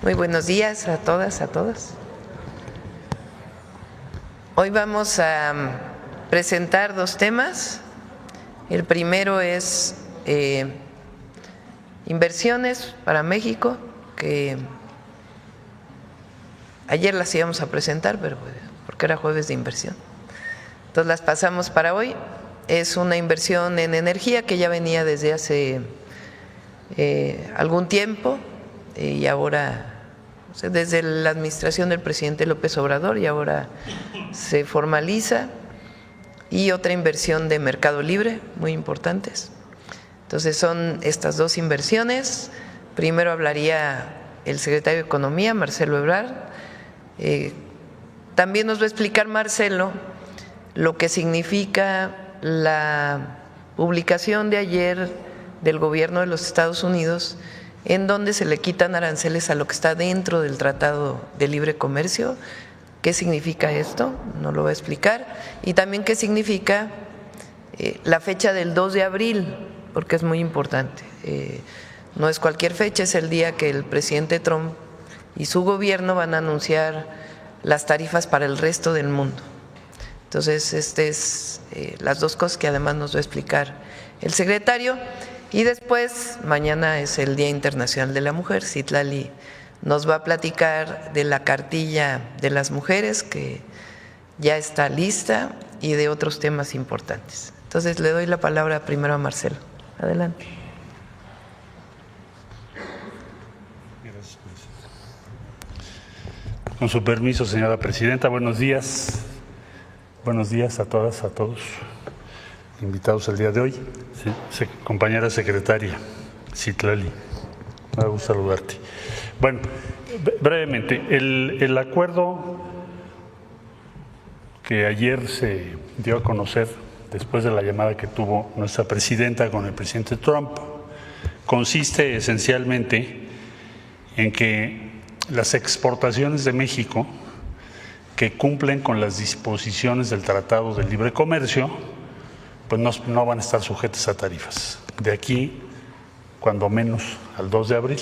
Muy buenos días a todas, a todos. Hoy vamos a presentar dos temas. El primero es inversiones para México, que ayer las íbamos a presentar, pero porque era jueves de inversión. Entonces las pasamos para hoy. Es una inversión en energía que ya venía desde hace algún tiempo y ahora, desde la administración del presidente López Obrador, y ahora se formaliza. Y otra inversión de Mercado Libre, muy importantes. Entonces son estas dos inversiones. Primero hablaría el secretario de Economía, Marcelo Ebrard. También nos va a explicar Marcelo lo que significa la publicación de ayer del gobierno de los Estados Unidos, en donde se le quitan aranceles a lo que está dentro del Tratado de Libre Comercio. ¿Qué significa esto? Nos lo va a explicar. Y también qué significa la fecha del 2 de abril, porque es muy importante. No es cualquier fecha, es el día que el presidente Trump y su gobierno van a anunciar las tarifas para el resto del mundo. Entonces, es las dos cosas que además nos va a explicar el secretario. Y después, mañana es el Día Internacional de la Mujer. Citlali nos va a platicar de la cartilla de las mujeres, que ya está lista, y de otros temas importantes. Entonces le doy la palabra primero a Marcelo. Adelante. Gracias. Con su permiso, señora presidenta, buenos días. Buenos días a todas, a todos, invitados el día de hoy. Sí, compañera secretaria Citlali, me da gusto saludarte. Bueno, brevemente, el acuerdo que ayer se dio a conocer después de la llamada que tuvo nuestra presidenta con el presidente Trump consiste esencialmente en que las exportaciones de México que cumplen con las disposiciones del Tratado de Libre Comercio, pues no van a estar sujetas a tarifas. De aquí, cuando menos, al 2 de abril.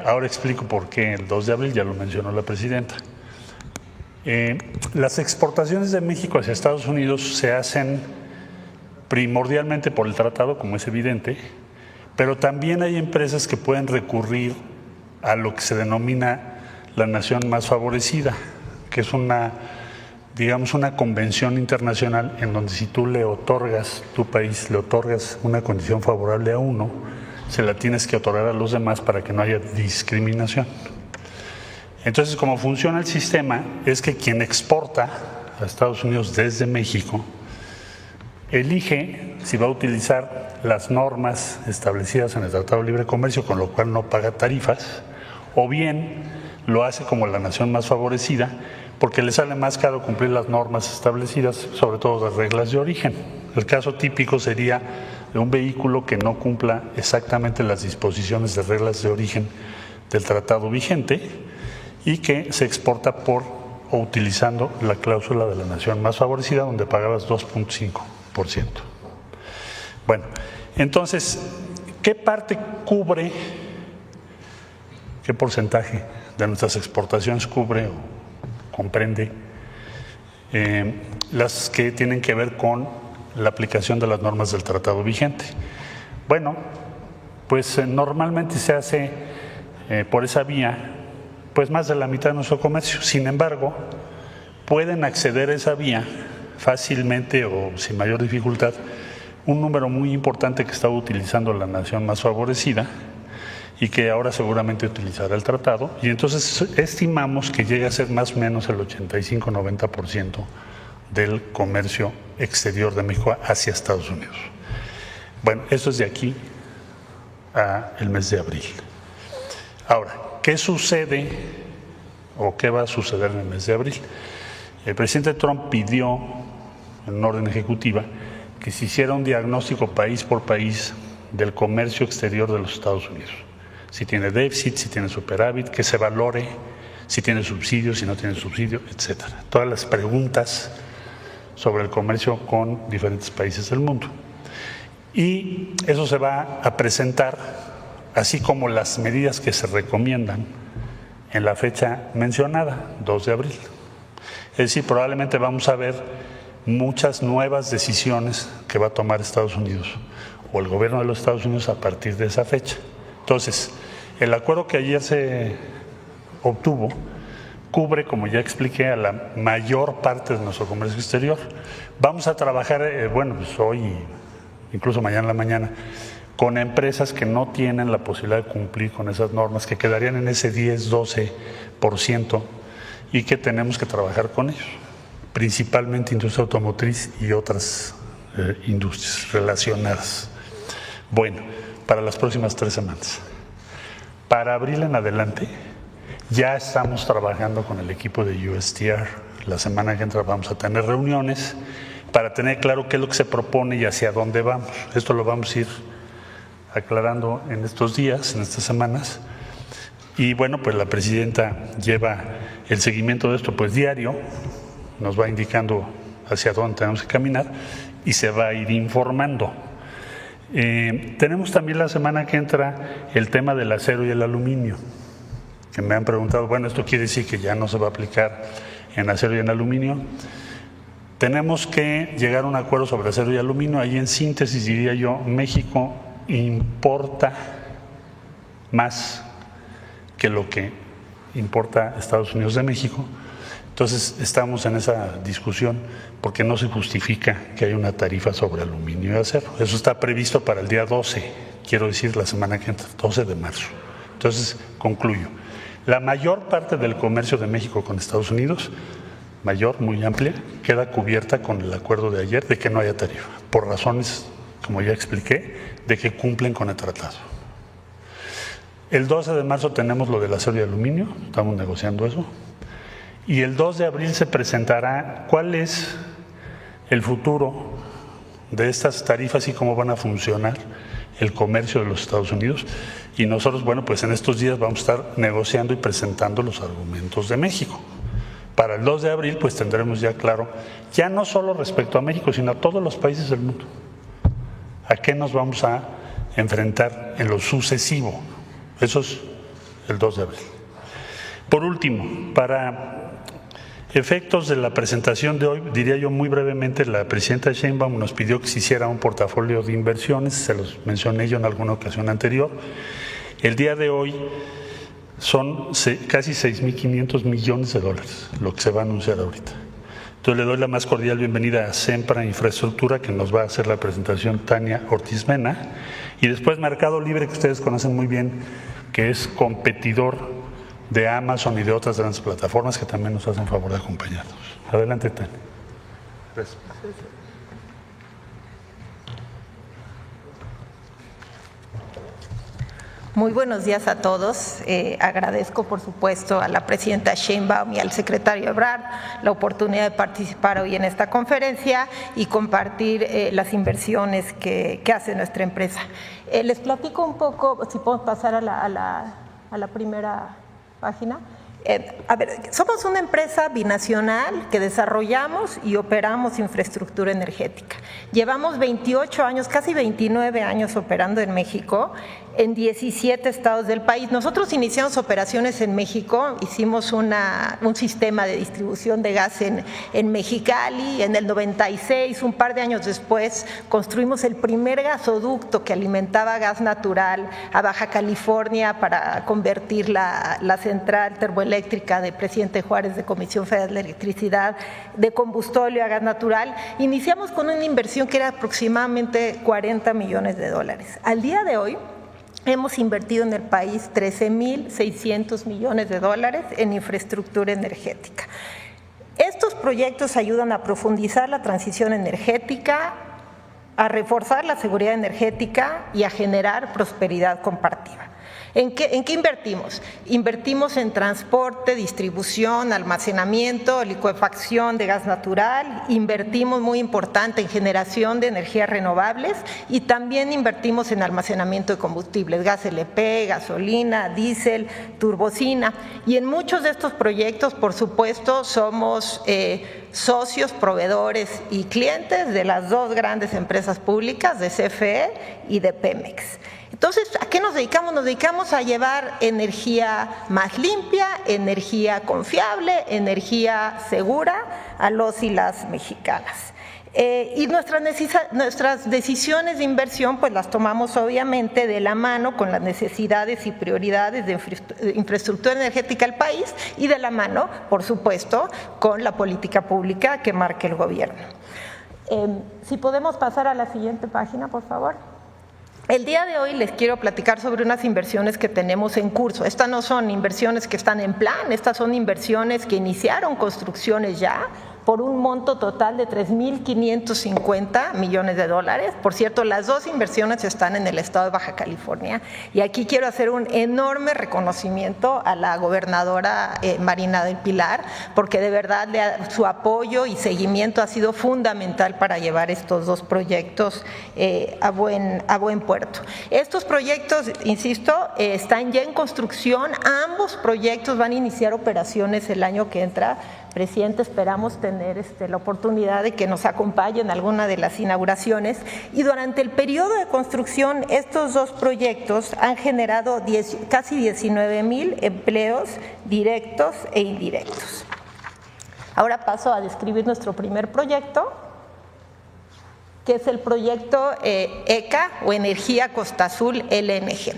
Ahora explico por qué el 2 de abril, ya lo mencionó la presidenta. Las exportaciones de México hacia Estados Unidos se hacen primordialmente por el tratado, como es evidente, pero también hay empresas que pueden recurrir a lo que se denomina la nación más favorecida, que es una convención internacional en donde si tú le otorgas, tu país le otorgas una condición favorable a uno, se la tienes que otorgar a los demás para que no haya discriminación. Entonces, como funciona el sistema, es que quien exporta a Estados Unidos desde México elige si va a utilizar las normas establecidas en el Tratado de Libre Comercio, con lo cual no paga tarifas, o bien lo hace como la nación más favorecida, porque le sale más caro cumplir las normas establecidas, sobre todo las reglas de origen. El caso típico sería de un vehículo que no cumpla exactamente las disposiciones de reglas de origen del tratado vigente y que se exporta por o utilizando la cláusula de la nación más favorecida, donde pagabas 2.5%. Bueno, entonces, ¿qué parte cubre, qué porcentaje de nuestras exportaciones cubre o comprende las que tienen que ver con la aplicación de las normas del tratado vigente? Bueno, pues normalmente se hace por esa vía pues más de la mitad de nuestro comercio. Sin embargo, pueden acceder a esa vía fácilmente o sin mayor dificultad un número muy importante que estaba utilizando la nación más favorecida y que ahora seguramente utilizará el tratado, y entonces estimamos que llegue a ser más o menos el 85-90% del comercio exterior de México hacia Estados Unidos. Bueno, eso es de aquí al mes de abril. Ahora, ¿qué sucede o qué va a suceder en el mes de abril? El presidente Trump pidió en una orden ejecutiva que se hiciera un diagnóstico país por país del comercio exterior de los Estados Unidos. Si tiene déficit, si tiene superávit, que se valore, si tiene subsidio, si no tiene subsidio, etcétera. Todas las preguntas sobre el comercio con diferentes países del mundo. Y eso se va a presentar así como las medidas que se recomiendan en la fecha mencionada, 2 de abril. Es decir, probablemente vamos a ver muchas nuevas decisiones que va a tomar Estados Unidos o el gobierno de los Estados Unidos a partir de esa fecha. Entonces, el acuerdo que ayer se obtuvo cubre, como ya expliqué, a la mayor parte de nuestro comercio exterior. Vamos a trabajar, pues hoy, incluso mañana en la mañana, con empresas que no tienen la posibilidad de cumplir con esas normas, que quedarían en ese 10-12% y que tenemos que trabajar con ellos, principalmente industria automotriz y otras industrias relacionadas. Bueno, para las próximas 3 semanas. Para abril en adelante, ya estamos trabajando con el equipo de USTR. La semana que entra vamos a tener reuniones para tener claro qué es lo que se propone y hacia dónde vamos. Esto lo vamos a ir aclarando en estos días, en estas semanas. Y bueno, pues la presidenta lleva el seguimiento de esto pues diario, nos va indicando hacia dónde tenemos que caminar y se va a ir informando. Tenemos también la semana que entra el tema del acero y el aluminio, que me han preguntado, bueno, ¿esto quiere decir que ya no se va a aplicar en acero y en aluminio? Tenemos que llegar a un acuerdo sobre acero y aluminio. Ahí en síntesis diría yo, México importa más que lo que importa Estados Unidos de México. Entonces estamos en esa discusión porque no se justifica que haya una tarifa sobre aluminio y acero. Eso está previsto para el día 12, quiero decir la semana que entra, 12 de marzo. Entonces concluyo. La mayor parte del comercio de México con Estados Unidos, mayor, muy amplia, queda cubierta con el acuerdo de ayer de que no haya tarifa, por razones, como ya expliqué, de que cumplen con el tratado. El 12 de marzo tenemos lo del acero y aluminio, estamos negociando eso, y el 2 de abril se presentará cuál es el futuro de estas tarifas y cómo van a funcionar el comercio de los Estados Unidos. Y nosotros, bueno, pues en estos días vamos a estar negociando y presentando los argumentos de México. Para el 2 de abril, pues tendremos ya claro, ya no solo respecto a México, sino a todos los países del mundo, a qué nos vamos a enfrentar en lo sucesivo. Eso es el 2 de abril. Por último, para efectos de la presentación de hoy, diría yo muy brevemente, la presidenta Sheinbaum nos pidió que se hiciera un portafolio de inversiones, se los mencioné yo en alguna ocasión anterior. El día de hoy son casi 6.500 millones de dólares lo que se va a anunciar ahorita. Entonces le doy la más cordial bienvenida a Sempra Infraestructura, que nos va a hacer la presentación Tania Ortiz Mena, y después Mercado Libre, que ustedes conocen muy bien, que es competidor de Amazon y de otras grandes plataformas que también nos hacen favor de acompañarnos. Adelante, Tania. Gracias. Muy buenos días a todos. Agradezco, por supuesto, a la presidenta Sheinbaum y al secretario Ebrard la oportunidad de participar hoy en esta conferencia y compartir las inversiones que hace nuestra empresa. Les platico un poco, si podemos pasar a la primera página. Somos una empresa binacional que desarrollamos y operamos infraestructura energética. Llevamos 28 años, casi 29 años operando en México, en 17 estados del país. Nosotros iniciamos operaciones en México, hicimos un sistema de distribución de gas en Mexicali. En el 96, un par de años después, construimos el primer gasoducto que alimentaba gas natural a Baja California para convertir la central termoeléctrica de Presidente Juárez de Comisión Federal de Electricidad de combustóleo a gas natural. Iniciamos con una inversión que era aproximadamente 40 millones de dólares. Al día de hoy, hemos invertido en el país 13.600 millones de dólares en infraestructura energética. Estos proyectos ayudan a profundizar la transición energética, a reforzar la seguridad energética y a generar prosperidad compartida. ¿En qué invertimos? Invertimos en transporte, distribución, almacenamiento, licuefacción de gas natural, invertimos muy importante en generación de energías renovables y también invertimos en almacenamiento de combustibles, gas LP, gasolina, diésel, turbocina. Y en muchos de estos proyectos, por supuesto, somos socios, proveedores y clientes de las dos grandes empresas públicas, de CFE y de Pemex. Entonces, ¿a qué nos dedicamos? Nos dedicamos a llevar energía más limpia, energía confiable, energía segura a los y las mexicanas. Y nuestras decisiones de inversión pues las tomamos obviamente de la mano con las necesidades y prioridades de infraestructura energética del país y de la mano, por supuesto, con la política pública que marque el gobierno. Si podemos pasar a la siguiente página, por favor. El día de hoy les quiero platicar sobre unas inversiones que tenemos en curso. Estas no son inversiones que están en plan, estas son inversiones que iniciaron construcciones ya, por un monto total de 3.550 millones de dólares. Por cierto, las dos inversiones están en el estado de Baja California y aquí quiero hacer un enorme reconocimiento a la gobernadora Marina del Pilar, porque de verdad su apoyo y seguimiento ha sido fundamental para llevar estos dos proyectos a buen puerto. Estos proyectos, insisto, están ya en construcción. Ambos proyectos van a iniciar operaciones el año que entra. Presidente, esperamos tener la oportunidad de que nos acompañe en alguna de las inauguraciones, y durante el periodo de construcción estos dos proyectos han generado casi 19,000 empleos directos e indirectos. Ahora paso a describir nuestro primer proyecto, que es el proyecto ECA o Energía Costa Azul LNG.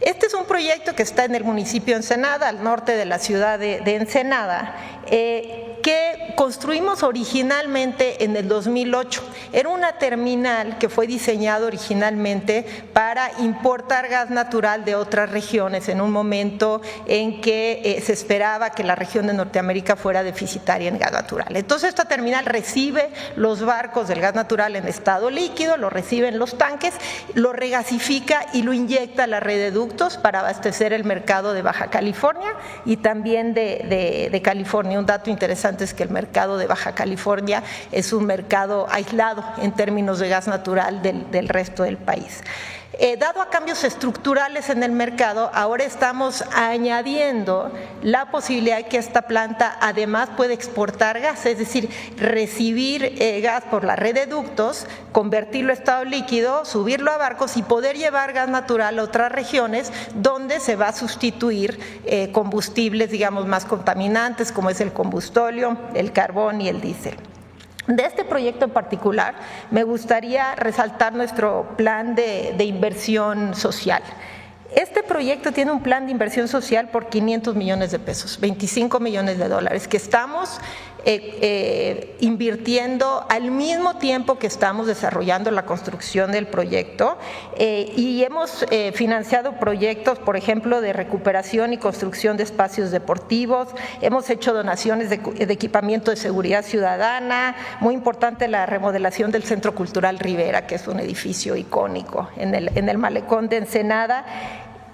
Este es un proyecto que está en el municipio de Ensenada, al norte de la ciudad de Ensenada, que construimos originalmente en el 2008. Era una terminal que fue diseñada originalmente para importar gas natural de otras regiones en un momento en que se esperaba que la región de Norteamérica fuera deficitaria en gas natural. Entonces esta terminal recibe los barcos del gas natural en estado líquido, lo reciben los tanques, lo regasifica y lo inyecta a la red de ductos para abastecer el mercado de Baja California y también de California. Un dato interesante es que el mercado de Baja California es un mercado aislado en términos de gas natural del resto del país. Dado a cambios estructurales en el mercado, ahora estamos añadiendo la posibilidad de que esta planta además puede exportar gas, es decir, recibir gas por la red de ductos, convertirlo a estado líquido, subirlo a barcos y poder llevar gas natural a otras regiones donde se va a sustituir combustibles, digamos, más contaminantes, como es el combustóleo, el carbón y el diésel. De este proyecto en particular, me gustaría resaltar nuestro plan de inversión social. Este proyecto tiene un plan de inversión social por 500 millones de pesos, 25 millones de dólares, que estamos invirtiendo al mismo tiempo que estamos desarrollando la construcción del proyecto, y hemos financiado proyectos, por ejemplo, de recuperación y construcción de espacios deportivos, hemos hecho donaciones de equipamiento de seguridad ciudadana, muy importante la remodelación del Centro Cultural Rivera, que es un edificio icónico en el malecón de Ensenada.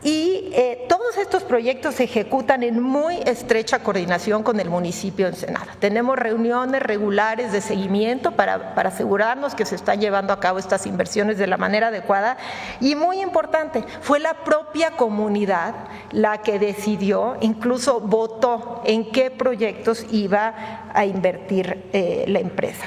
Y todos estos proyectos se ejecutan en muy estrecha coordinación con el municipio de Ensenada. Tenemos reuniones regulares de seguimiento para asegurarnos que se están llevando a cabo estas inversiones de la manera adecuada, y muy importante, fue la propia comunidad la que decidió, incluso votó en qué proyectos iba a invertir la empresa.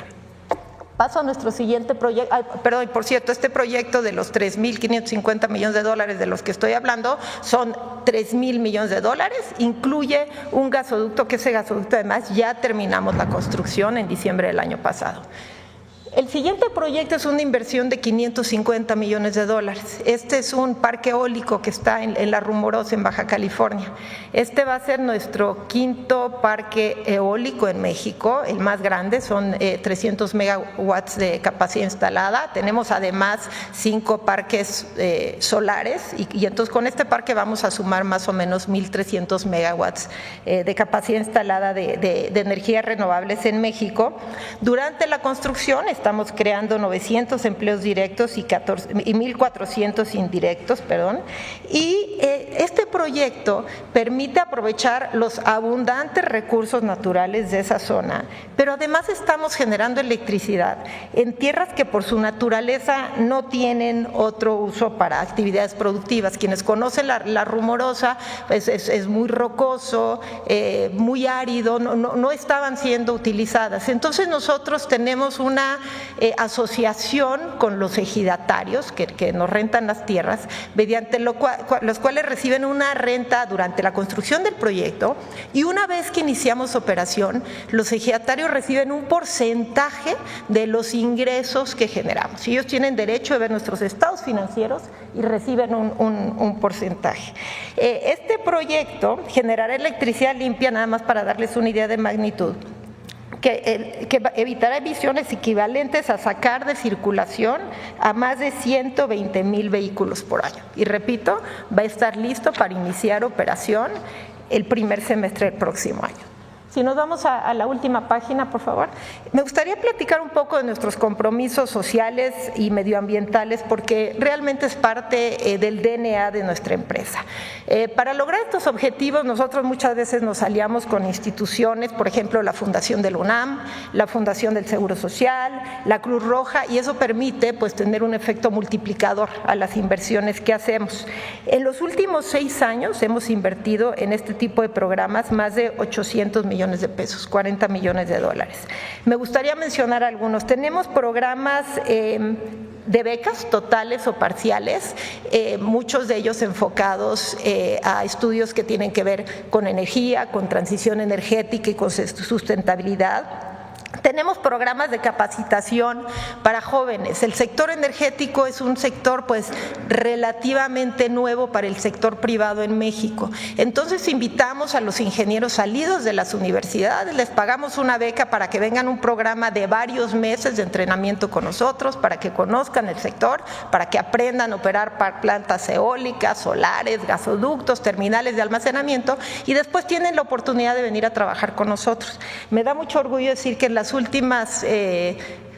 Paso a nuestro siguiente proyecto. Perdón, por cierto, este proyecto de los 3.550 millones de dólares de los que estoy hablando son 3.000 millones de dólares, incluye un gasoducto, que ese gasoducto además ya terminamos la construcción en diciembre del año pasado. El siguiente proyecto es una inversión de 550 millones de dólares. Este es un parque eólico que está en La Rumorosa, en Baja California. Este va a ser nuestro quinto parque eólico en México, el más grande, son 300 megawatts de capacidad instalada. Tenemos además 5 parques solares y entonces con este parque vamos a sumar más o menos 1.300 megawatts de capacidad instalada de energías renovables en México. Durante la construcción estamos creando 900 empleos directos y 1.400 indirectos, y este proyecto permite aprovechar los abundantes recursos naturales de esa zona, pero además estamos generando electricidad en tierras que por su naturaleza no tienen otro uso para actividades productivas. Quienes conocen la Rumorosa, pues es muy rocoso, muy árido, no estaban siendo utilizadas. Entonces nosotros tenemos una asociación con los ejidatarios que nos rentan las tierras, mediante los cuales reciben una renta durante la construcción del proyecto, y una vez que iniciamos operación, los ejidatarios reciben un porcentaje de los ingresos que generamos. Ellos tienen derecho a ver nuestros estados financieros y reciben un porcentaje. Este proyecto generará electricidad limpia, nada más para darles una idea de magnitud, que evitará emisiones equivalentes a sacar de circulación a más de 120,000 vehículos por año. Y repito, va a estar listo para iniciar operación el primer semestre del próximo año. Si nos vamos a la última página, por favor. Me gustaría platicar un poco de nuestros compromisos sociales y medioambientales, porque realmente es parte del DNA de nuestra empresa. Para lograr estos objetivos, nosotros muchas veces nos aliamos con instituciones, por ejemplo, la Fundación del UNAM, la Fundación del Seguro Social, la Cruz Roja, y eso permite pues tener un efecto multiplicador a las inversiones que hacemos. En los últimos 6 años hemos invertido en este tipo de programas más de 800 millones de pesos, 40 millones de dólares. Me gustaría mencionar algunos. Tenemos programas de becas totales o parciales, muchos de ellos enfocados a estudios que tienen que ver con energía, con transición energética y con sustentabilidad. Tenemos programas de capacitación para jóvenes. El sector energético es un sector pues relativamente nuevo para el sector privado en México. Entonces invitamos a los ingenieros salidos de las universidades, les pagamos una beca para que vengan a un programa de varios meses de entrenamiento con nosotros, para que conozcan el sector, para que aprendan a operar plantas eólicas, solares, gasoductos, terminales de almacenamiento, y después tienen la oportunidad de venir a trabajar con nosotros. Me da mucho orgullo decir que en las últimas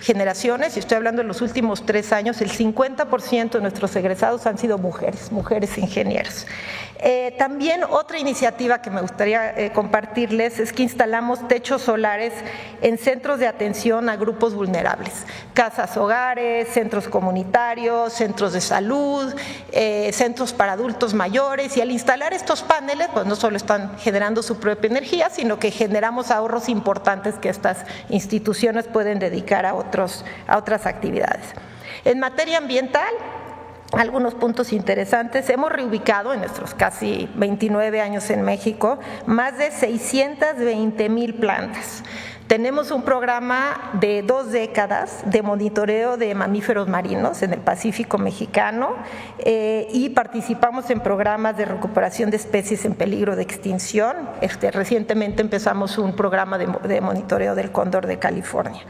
generaciones, y estoy hablando de los últimos 3 años, el 50% de nuestros egresados han sido mujeres ingenieros. También otra iniciativa que me gustaría compartirles es que instalamos techos solares en centros de atención a grupos vulnerables, casas hogares, centros comunitarios, centros de salud, centros para adultos mayores, y al instalar estos paneles pues no solo están generando su propia energía, sino que generamos ahorros importantes que estas instituciones pueden dedicar a otras actividades. En materia ambiental, algunos puntos interesantes. Hemos reubicado en nuestros casi 29 años en México más de 620,000 plantas. Tenemos un programa de 2 décadas de monitoreo de mamíferos marinos en el Pacífico mexicano y participamos en programas de recuperación de especies en peligro de extinción. Recientemente empezamos un programa de monitoreo del cóndor de California.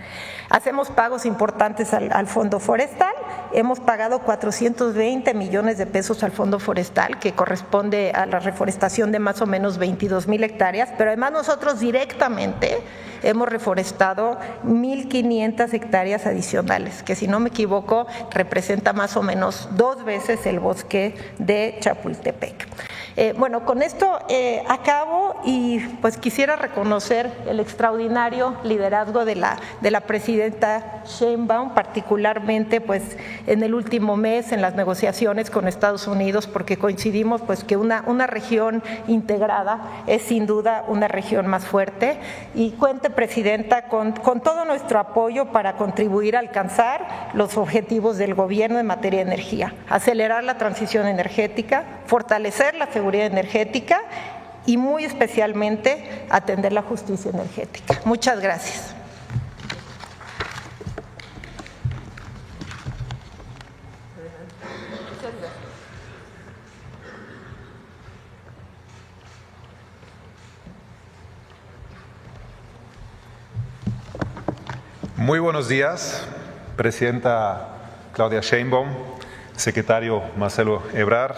Hacemos pagos importantes al Fondo Forestal. Hemos pagado 420 millones de pesos al Fondo Forestal, que corresponde a la reforestación de más o menos 22,000 hectáreas, pero además nosotros directamente hemos reforestado 1,500 hectáreas adicionales, que si no me equivoco representa más o menos 2 veces el bosque de Chapultepec. Bueno, con esto acabo, y pues quisiera reconocer el extraordinario liderazgo de la presidenta Sheinbaum, particularmente pues en el último mes en las negociaciones con Estados Unidos, porque coincidimos pues que una región integrada es sin duda una región más fuerte, y cuente, presidenta, con todo nuestro apoyo para contribuir a alcanzar los objetivos del gobierno en materia de energía, acelerar la transición energética, fortalecer la seguridad energética y muy especialmente atender la justicia energética. Muchas gracias. Muy buenos días, presidenta Claudia Sheinbaum, secretario Marcelo Ebrard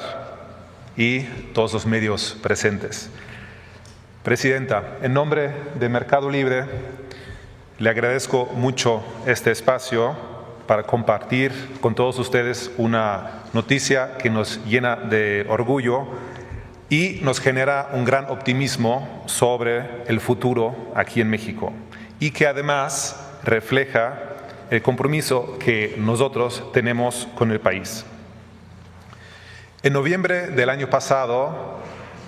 y todos los medios presentes. Presidenta, en nombre de Mercado Libre, le agradezco mucho este espacio para compartir con todos ustedes una noticia que nos llena de orgullo y nos genera un gran optimismo sobre el futuro aquí en México, y que además refleja el compromiso que nosotros tenemos con el país. En noviembre del año pasado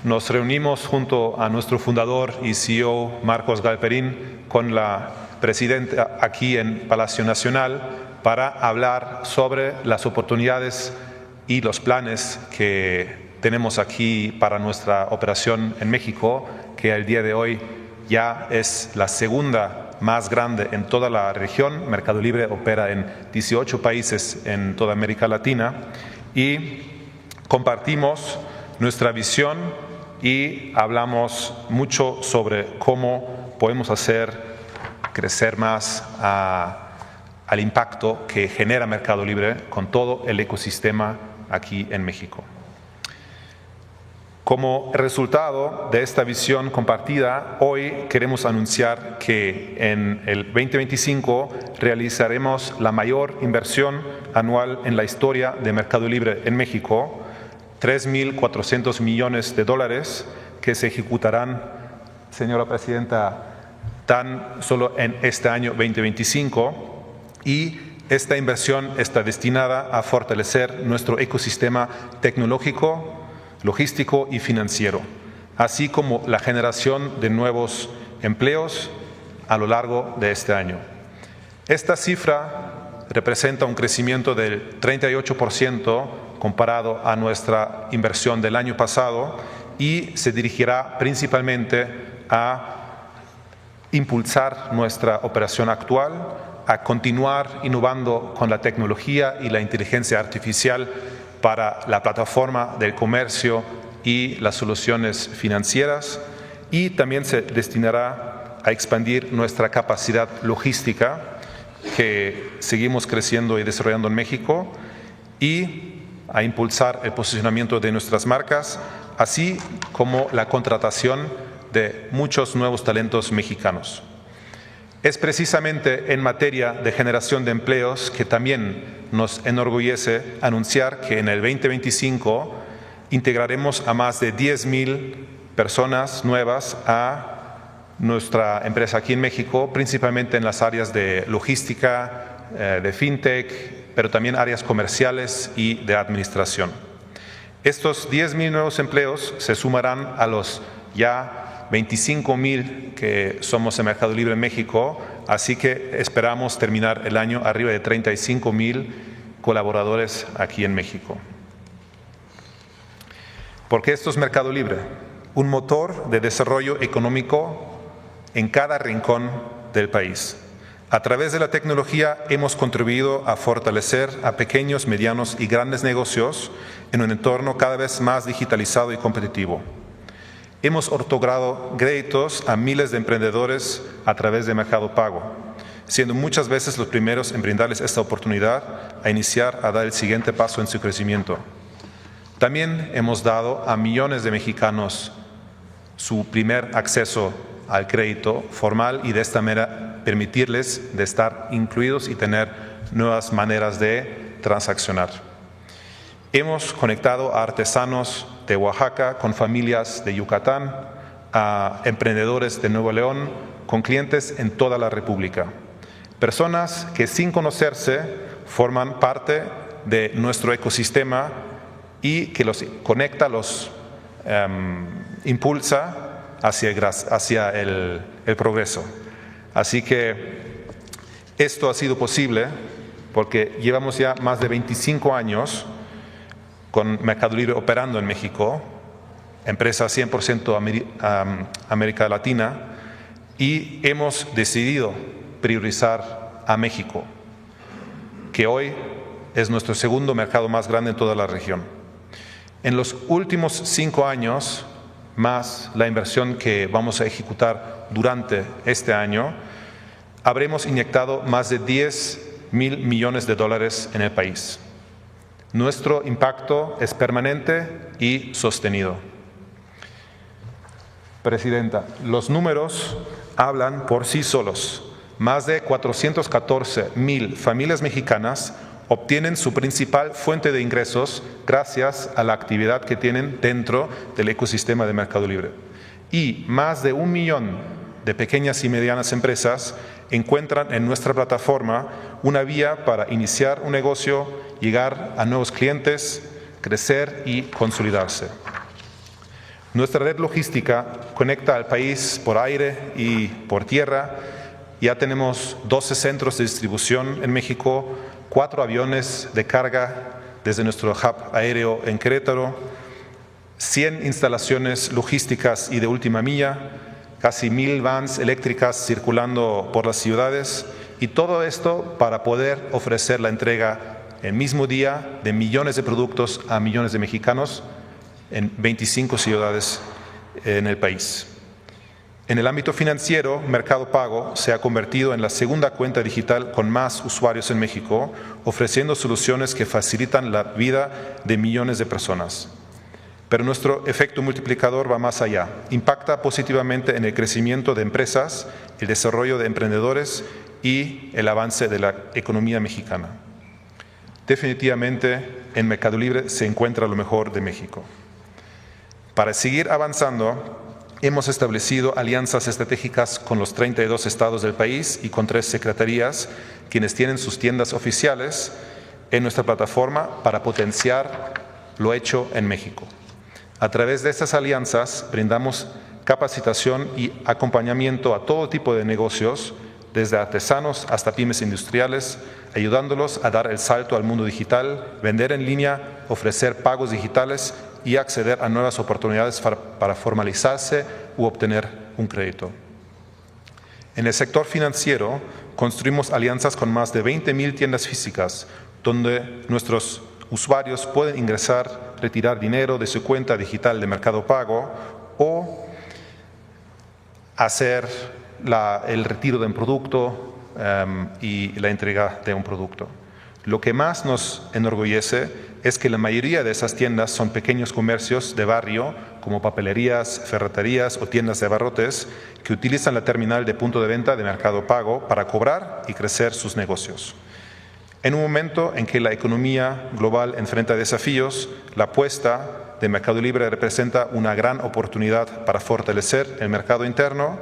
nos reunimos junto a nuestro fundador y CEO Marcos Galperín con la presidenta aquí en Palacio Nacional para hablar sobre las oportunidades y los planes que tenemos aquí para nuestra operación en México, que al día de hoy ya es la segunda más grande en toda la región. Mercado Libre opera en 18 países en toda América Latina y compartimos nuestra visión y hablamos mucho sobre cómo podemos hacer crecer más al impacto que genera Mercado Libre con todo el ecosistema aquí en México. Como resultado de esta visión compartida, hoy queremos anunciar que en el 2025 realizaremos la mayor inversión anual en la historia de Mercado Libre en México, 3.400 millones de dólares que se ejecutarán, señora presidenta, tan solo en este año 2025, y esta inversión está destinada a fortalecer nuestro ecosistema tecnológico, logístico y financiero, así como la generación de nuevos empleos a lo largo de este año. Esta cifra representa un crecimiento del 38% comparado a nuestra inversión del año pasado y se dirigirá principalmente a impulsar nuestra operación actual, a continuar innovando con la tecnología y la inteligencia artificial para la plataforma del comercio y las soluciones financieras, y también se destinará a expandir nuestra capacidad logística que seguimos creciendo y desarrollando en México, y a impulsar el posicionamiento de nuestras marcas, así como la contratación de muchos nuevos talentos mexicanos. Es precisamente en materia de generación de empleos que también nos enorgullece anunciar que en el 2025 integraremos a más de 10,000 personas nuevas a nuestra empresa aquí en México, principalmente en las áreas de logística, de fintech, pero también áreas comerciales y de administración. Estos 10,000 nuevos empleos se sumarán a los ya 25,000 que somos en Mercado Libre en México, así que esperamos terminar el año arriba de 35,000 colaboradores aquí en México. Porque esto es Mercado Libre, un motor de desarrollo económico en cada rincón del país. A través de la tecnología hemos contribuido a fortalecer a pequeños, medianos y grandes negocios en un entorno cada vez más digitalizado y competitivo. Hemos otorgado créditos a miles de emprendedores a través de Mercado Pago, siendo muchas veces los primeros en brindarles esta oportunidad a iniciar a dar el siguiente paso en su crecimiento. También hemos dado a millones de mexicanos su primer acceso al crédito formal y de esta manera permitirles de estar incluidos y tener nuevas maneras de transaccionar. Hemos conectado a artesanos de Oaxaca con familias de Yucatán, a emprendedores de Nuevo León, con clientes en toda la República. Personas que sin conocerse forman parte de nuestro ecosistema y que los conecta, los impulsa hacia el progreso. Así que esto ha sido posible porque llevamos ya más de 25 años con Mercado Libre operando en México, empresa 100% América Latina, y hemos decidido priorizar a México, que hoy es nuestro segundo mercado más grande en toda la región. En los últimos 5 años, más la inversión que vamos a ejecutar durante este año, habremos inyectado más de 10,000 millones de dólares en el país. Nuestro impacto es permanente y sostenido. Presidenta, los números hablan por sí solos. Más de 414,000 familias mexicanas obtienen su principal fuente de ingresos gracias a la actividad que tienen dentro del ecosistema de Mercado Libre. Y más de 1 millón de pequeñas y medianas empresas encuentran en nuestra plataforma una vía para iniciar un negocio, llegar a nuevos clientes, crecer y consolidarse. Nuestra red logística conecta al país por aire y por tierra Ya tenemos 12 centros de distribución en México, 4 aviones de carga desde nuestro hub aéreo en Querétaro, 100 instalaciones logísticas y de última milla, casi 1000 vans eléctricas circulando por las ciudades, y todo esto para poder ofrecer la entrega el mismo día de millones de productos a millones de mexicanos en 25 ciudades en el país. En el ámbito financiero, Mercado Pago se ha convertido en la segunda cuenta digital con más usuarios en México, ofreciendo soluciones que facilitan la vida de millones de personas. Pero nuestro efecto multiplicador va más allá. Impacta positivamente en el crecimiento de empresas, el desarrollo de emprendedores y el avance de la economía mexicana. Definitivamente, en Mercado Libre se encuentra lo mejor de México. Para seguir avanzando, hemos establecido alianzas estratégicas con los 32 estados del país y con 3 secretarías, quienes tienen sus tiendas oficiales en nuestra plataforma para potenciar lo hecho en México. A través de estas alianzas brindamos capacitación y acompañamiento a todo tipo de negocios, desde artesanos hasta pymes industriales, ayudándolos a dar el salto al mundo digital, vender en línea, ofrecer pagos digitales y acceder a nuevas oportunidades para formalizarse u obtener un crédito. En el sector financiero, construimos alianzas con más de 20,000 tiendas físicas, donde nuestros usuarios pueden ingresar, retirar dinero de su cuenta digital de Mercado Pago o hacer el retiro de un producto y la entrega de un producto. Lo que más nos enorgullece es que la mayoría de esas tiendas son pequeños comercios de barrio, como papelerías, ferreterías o tiendas de abarrotes, que utilizan la terminal de punto de venta de Mercado Pago para cobrar y crecer sus negocios. En un momento en que la economía global enfrenta desafíos, la apuesta de Mercado Libre representa una gran oportunidad para fortalecer el mercado interno,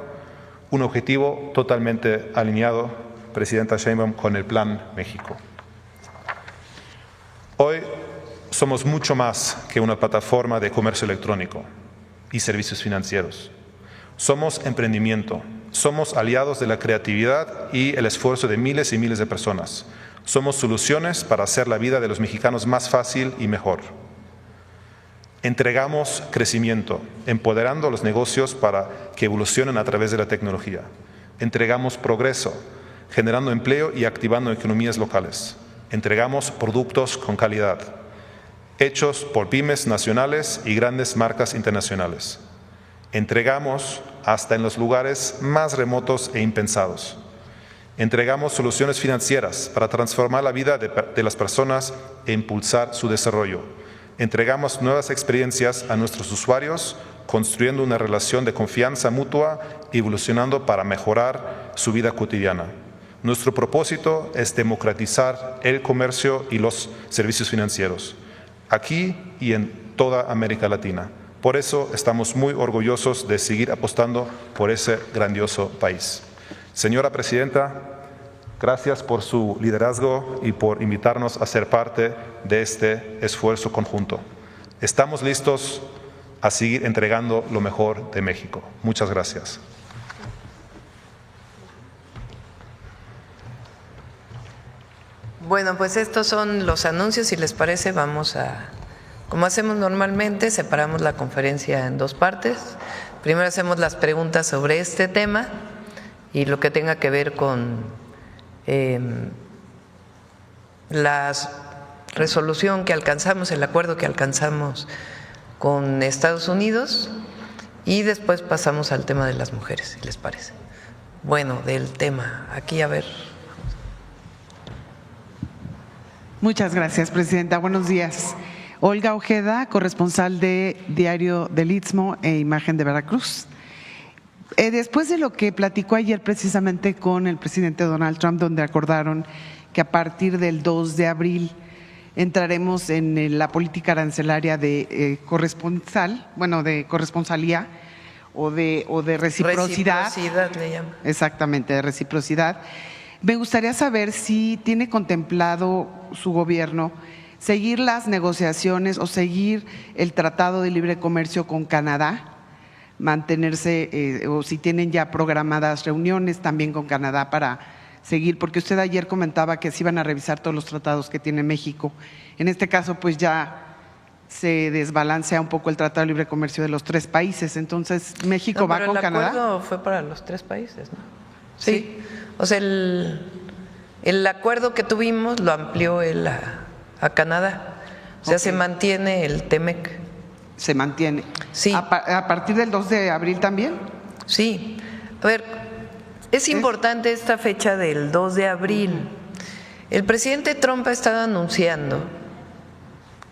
un objetivo totalmente alineado, Presidenta Sheinbaum, con el Plan México. Hoy somos mucho más que una plataforma de comercio electrónico y servicios financieros. Somos emprendimiento, somos aliados de la creatividad y el esfuerzo de miles y miles de personas. Somos soluciones para hacer la vida de los mexicanos más fácil y mejor. Entregamos crecimiento, empoderando a los negocios para que evolucionen a través de la tecnología. Entregamos progreso, generando empleo y activando economías locales. Entregamos productos con calidad, hechos por pymes nacionales y grandes marcas internacionales. Entregamos hasta en los lugares más remotos e impensados. Entregamos soluciones financieras para transformar la vida de las personas e impulsar su desarrollo. Entregamos nuevas experiencias a nuestros usuarios, construyendo una relación de confianza mutua y evolucionando para mejorar su vida cotidiana. Nuestro propósito es democratizar el comercio y los servicios financieros, aquí y en toda América Latina. Por eso estamos muy orgullosos de seguir apostando por ese grandioso país. Señora Presidenta, gracias por su liderazgo y por invitarnos a ser parte de este esfuerzo conjunto. Estamos listos a seguir entregando lo mejor de México. Muchas gracias. Bueno, pues estos son los anuncios. Si les parece, vamos a, como hacemos normalmente, separamos la conferencia en 2 partes. Primero hacemos las preguntas sobre este tema y lo que tenga que ver con la resolución que alcanzamos, el acuerdo que alcanzamos con Estados Unidos, y después pasamos al tema de las mujeres, si les parece. Bueno, del tema, aquí a ver. Muchas gracias, Presidenta. Buenos días. Olga Ojeda, corresponsal de Diario del Istmo e Imagen de Veracruz. Después de lo que platicó ayer precisamente con el presidente Donald Trump, donde acordaron que a partir del 2 de abril entraremos en la política arancelaria de corresponsalía o de reciprocidad. Reciprocidad le llaman. Exactamente, de reciprocidad. Me gustaría saber si tiene contemplado su gobierno seguir las negociaciones o seguir el Tratado de Libre Comercio con Canadá mantenerse o si tienen ya programadas reuniones también con Canadá para seguir, porque usted ayer comentaba que se iban a revisar todos los tratados que tiene México. En este caso, pues ya se desbalancea un poco el Tratado de Libre Comercio de los 3 países. Entonces, ¿México va con Canadá? El acuerdo fue para los 3 países, ¿no? Sí. O sea, el acuerdo que tuvimos lo amplió él a Canadá. O sea, se mantiene el TEMEC. Se mantiene. Sí. ¿A partir del 2 de abril también? Sí. A ver, es importante esta fecha del 2 de abril. El presidente Trump ha estado anunciando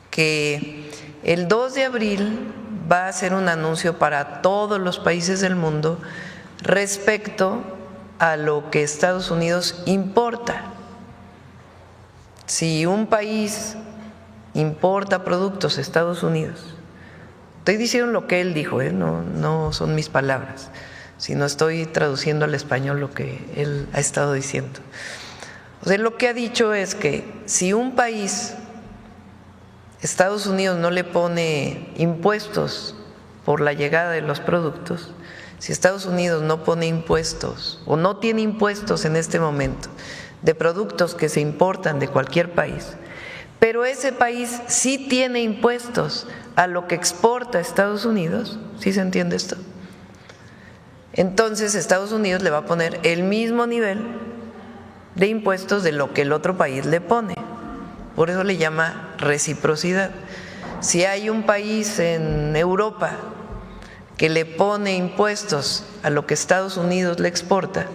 que el 2 de abril va a ser un anuncio para todos los países del mundo respecto a lo que Estados Unidos importa. Si un país importa productos a Estados Unidos, estoy diciendo lo que él dijo, no son mis palabras, sino estoy traduciendo al español lo que él ha estado diciendo. O sea, lo que ha dicho es que si un país, Estados Unidos, no le pone impuestos por la llegada de los productos, si Estados Unidos no pone impuestos o no tiene impuestos en este momento de productos que se importan de cualquier país, pero ese país sí tiene impuestos a lo que exporta a Estados Unidos, ¿sí se entiende esto? Entonces Estados Unidos le va a poner el mismo nivel de impuestos de lo que el otro país le pone. Por eso le llama reciprocidad. Si hay un país en Europa que le pone impuestos a lo que Estados Unidos le exporta,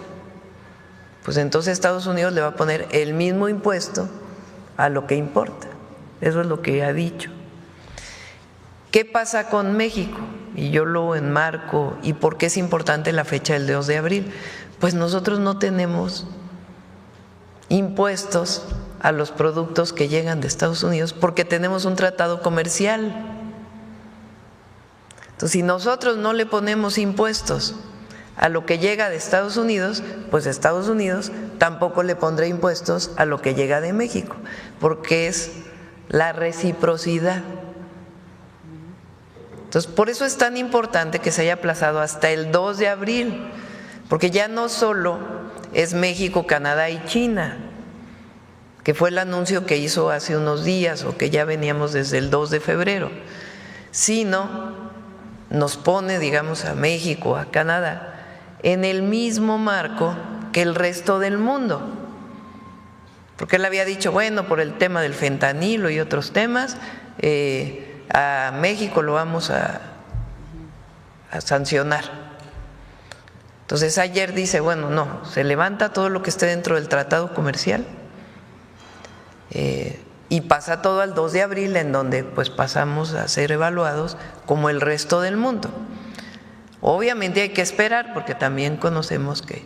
pues entonces Estados Unidos le va a poner el mismo impuesto a lo que importa. Eso es lo que ha dicho. ¿Qué pasa con México? Y yo lo enmarco, ¿y por qué es importante la fecha del 2 de abril? Pues nosotros no tenemos impuestos a los productos que llegan de Estados Unidos porque tenemos un tratado comercial. Entonces, si nosotros no le ponemos impuestos a lo que llega de Estados Unidos, pues Estados Unidos tampoco le pondrá impuestos a lo que llega de México, porque es la reciprocidad. Entonces, por eso es tan importante que se haya aplazado hasta el 2 de abril, porque ya no solo es México, Canadá y China, que fue el anuncio que hizo hace unos días o que ya veníamos desde el 2 de febrero, sino nos pone, digamos, a México, a Canadá, en el mismo marco que el resto del mundo. Porque él había dicho, bueno, por el tema del fentanilo y otros temas, a México lo vamos a sancionar. Entonces ayer dice, bueno, no, se levanta todo lo que esté dentro del tratado comercial y pasa todo al 2 de abril, en donde pues pasamos a ser evaluados como el resto del mundo. Obviamente hay que esperar, porque también conocemos que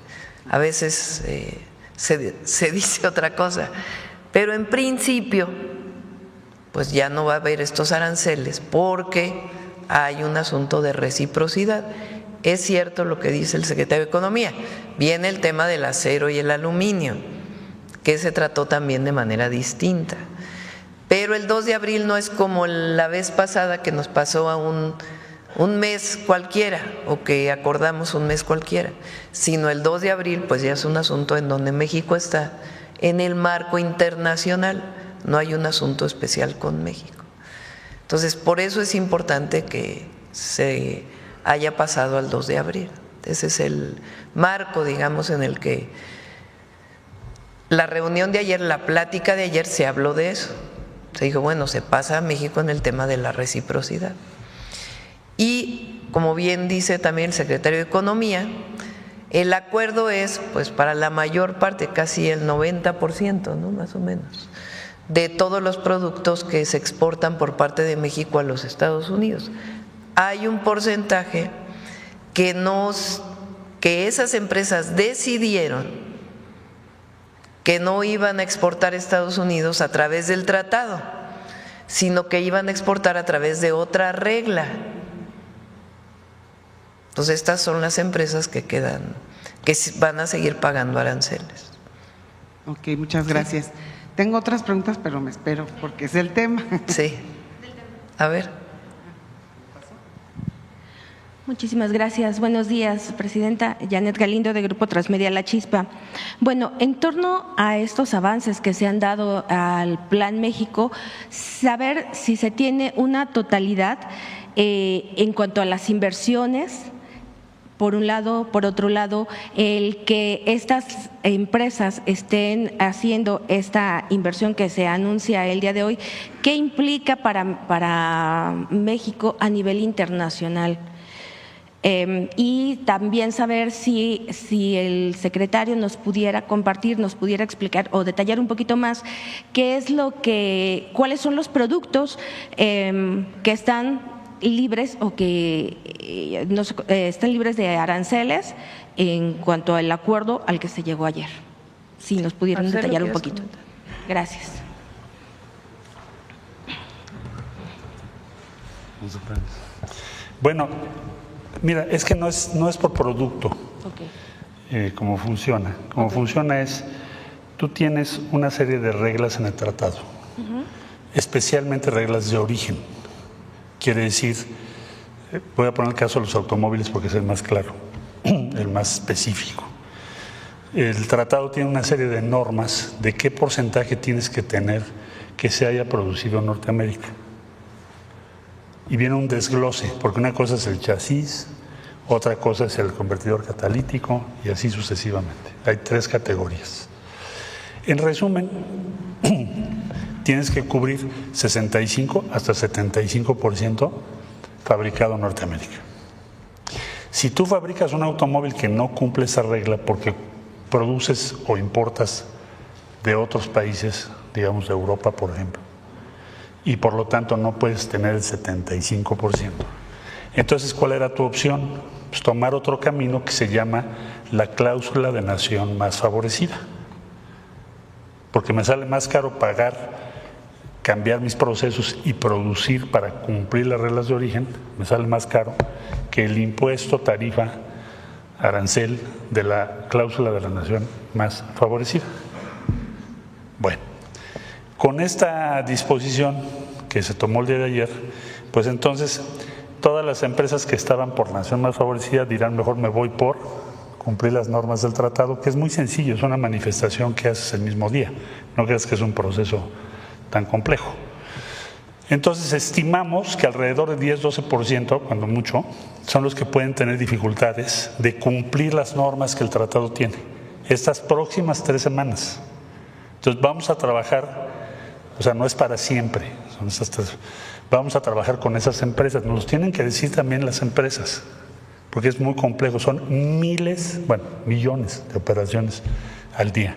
a veces se dice otra cosa, pero en principio pues ya no va a haber estos aranceles porque hay un asunto de reciprocidad. Es cierto lo que dice el secretario de Economía, viene el tema del acero y el aluminio, que se trató también de manera distinta. Pero el 2 de abril no es como la vez pasada que nos pasó a un mes cualquiera o que acordamos un mes cualquiera, sino el 2 de abril pues ya es un asunto en donde México está en el marco internacional, no hay un asunto especial con México. Entonces, por eso es importante que se haya pasado al 2 de abril. Ese es el marco, digamos, en el que la reunión de ayer, la plática de ayer se habló de eso. Se dijo, bueno, se pasa a México en el tema de la reciprocidad. Y, como bien dice también el secretario de Economía, el acuerdo es, pues, para la mayor parte, casi el 90%, ¿no? Más o menos, de todos los productos que se exportan por parte de México a los Estados Unidos. Hay un porcentaje que esas empresas decidieron que no iban a exportar a Estados Unidos a través del tratado, sino que iban a exportar a través de otra regla. Entonces, estas son las empresas que van a seguir pagando aranceles. Ok, muchas gracias. Sí. Tengo otras preguntas, pero me espero porque es el tema. Sí. A ver. Muchísimas gracias. Buenos días, Presidenta. Janet Galindo, de Grupo Transmedia La Chispa. Bueno, en torno a estos avances que se han dado al Plan México, saber si se tiene una totalidad en cuanto a las inversiones, por un lado, por otro lado, el que estas empresas estén haciendo esta inversión que se anuncia el día de hoy, ¿qué implica para México a nivel internacional? Y también saber si el secretario nos pudiera compartir, nos pudiera explicar o detallar un poquito más cuáles son los productos que están libres o que están libres de aranceles en cuanto al acuerdo al que se llegó ayer. Si nos pudieran detallar un poquito. Gracias. Bueno, mira, es que no es por producto. Okay. Cómo funciona. Cómo funciona es, tú tienes una serie de reglas en el tratado, especialmente reglas de origen. Quiere decir, voy a poner el caso de los automóviles porque es el más claro, el más específico. El tratado tiene una serie de normas de qué porcentaje tienes que tener que se haya producido en Norteamérica. Y viene un desglose, porque una cosa es el chasis, otra cosa es el convertidor catalítico y así sucesivamente. Hay 3 categorías. En resumen, tienes que cubrir 65 hasta 75% fabricado en Norteamérica. Si tú fabricas un automóvil que no cumple esa regla porque produces o importas de otros países, digamos de Europa, por ejemplo, y por lo tanto no puedes tener el 75%. Entonces, ¿cuál era tu opción? Pues tomar otro camino que se llama la cláusula de nación más favorecida. Porque me sale más caro cambiar mis procesos y producir para cumplir las reglas de origen, me sale más caro que el impuesto, tarifa, arancel de la cláusula de la nación más favorecida. Bueno, con esta disposición que se tomó el día de ayer, pues entonces todas las empresas que estaban por nación más favorecida dirán, mejor me voy por cumplir las normas del tratado, que es muy sencillo, es una manifestación que haces el mismo día, no creas que es un proceso tan complejo. Entonces estimamos que alrededor de 10-12%, cuando mucho, son los que pueden tener dificultades de cumplir las normas que el tratado tiene estas próximas 3 semanas. Entonces vamos a trabajar, o sea, no es para siempre, son estas 3. Vamos a trabajar con esas empresas, nos los tienen que decir también las empresas, porque es muy complejo, son millones de operaciones al día.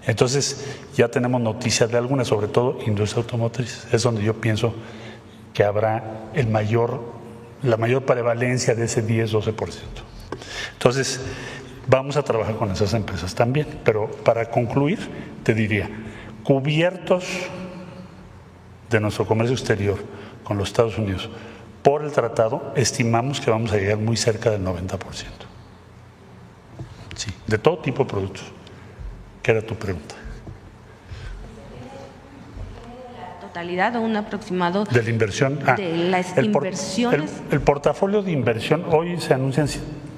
Entonces ya tenemos noticias de algunas, sobre todo industria automotriz, es donde yo pienso que habrá la mayor prevalencia de ese 10-12%. Entonces vamos a trabajar con esas empresas también, pero para concluir te diría, cubiertos de nuestro comercio exterior con los Estados Unidos por el tratado, estimamos que vamos a llegar muy cerca del 90%. Sí, de todo tipo de productos. ¿Qué era tu pregunta? ¿La totalidad o un aproximado de la inversión? De las inversiones. El portafolio de inversión, hoy se anuncian